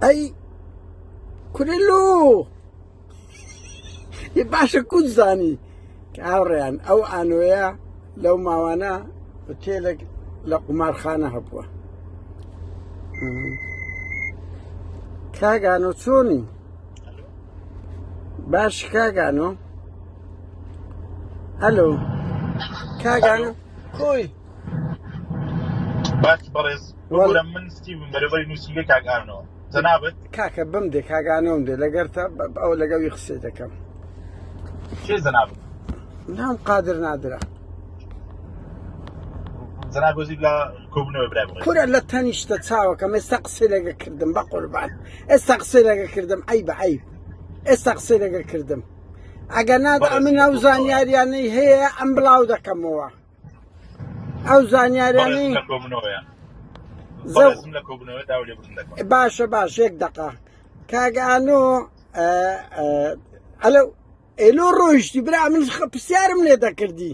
ئەی کورێلۆ باشە کوت زانی کە هاوڕێیان ئەو ئانۆیە لەو ماوانە هۆتێلێک لە قومارخانە هەبووە. کاگانۆ چۆنی؟ باش کاگانۆ؟ ئەلۆ کاگانۆ کۆی باش بەڕێز وەڵە من ستیڤم بەرەبەری نووسینگە کاگانەوە جەنابەت کاکە بمدێ کاگانۆم دێ لەگەر تا ئەو لەگەڵی قسێ دەکەم. چێ جەنابەت؟ نام قادر نادرا جەناب وەزیر لە کۆبوونەوە برای بڕێز کورە لە تەنیشتە چاوەکەم ئێستا قسەی لەگە کردم بە قوربان ئێستا قسەی لەگە کردم ئەی بە ئەی ئێستا قسەی لەگە کردم ئەگەر نادا من ئەو زانیاریانەی هەیە ئەم بڵاو دەکەمەوە ئەو زانیاریانەی باشە باش یەک دقا کاگانۆ ئەلۆ ئێلۆ ڕۆیشتی برا من پرسیارم لێ دەکردی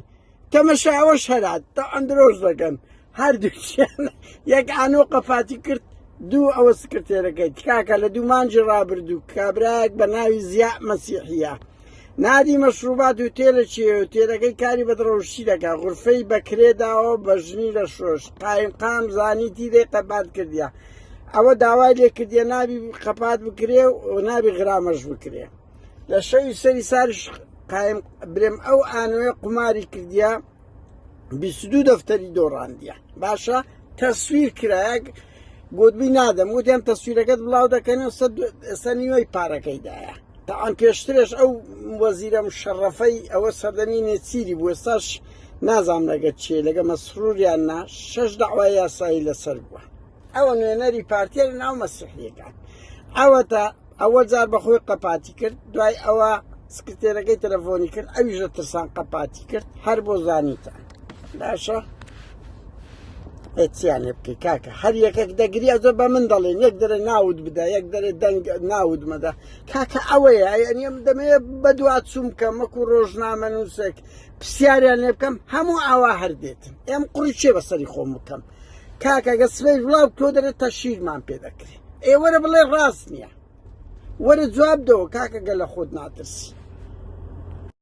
تەمەشاوەش هەرات تا ئەندرۆژ دەکەن هەردووچیان یەک ئانۆ قەفاتی کرد دوو ئەوە سکرتێرەکەیت کاکە لە دوو مانجی ڕابردوو کابراەک بە ناوی زیاد مەسیحیە نادی مەشروبات و تێلە چیە و تێرەکەی کاری بەدڕۆشتی دەکات غورفەی بەکرێداوە بە ژنی لە شۆش قایم زانیتی دەی قەپات کردیە ئەوە داوای لێ کردیە نابی قەپات بکرێ و نابی غرامەش بکرێ لە شەوی سەری ساریش قایم برێم ئەو ئانۆیە قماری کردیە 22 دەفتەری دۆڕاندیە باشە تەسویر کرایەک گوتبی نادەم وتیان تەسویرەکەت بڵاو دەکەنەوە ئێستا نیوەی پارەکەیدایە تاان پێشترش ئەو وەزیرە مشەڕەفەی ئەوە سەردەمینێ چیری بوو ئێستاش نازام لەگەت چێ لەگە مەسرۆریان نا 6 داوای یاسایی لەسەر بووە ئەوە نوێنەری پارتیە لە ناو مەسیحیەکان ئەوە تا ئەوە جار بەخۆی قەپاتی کرد دوای ئەوە سکرتێرەکەی تەلەفۆنی کرد ئەویژە ترسان قەپاتی کرد هەر بۆ زانیتە باشە هیچیان لێ بکەی کاکە هەر یەکێک دەگری ئەزە بە من دەڵێن یەک دەرە ناود بدە یەک دەرێ دەنگ ناود مەدە کاکە ئەوەیە ئەنیێم دەمەیە بەدوات چوم بکەم وەکو ڕۆژنامە نووسێک پرسیاریان لێ بکەم هەموو ئاوا هەردێتن ئێم قوڕی چێ بەسەری خۆم بکەم کاکە گە سبەی وڵاو تۆ دەرێت تا شیرمان پێ دەکرێ ئێ وەرە بڵێ ڕاست نییە وەرە جواب دەوە کاکە گە لە خۆت ناترسی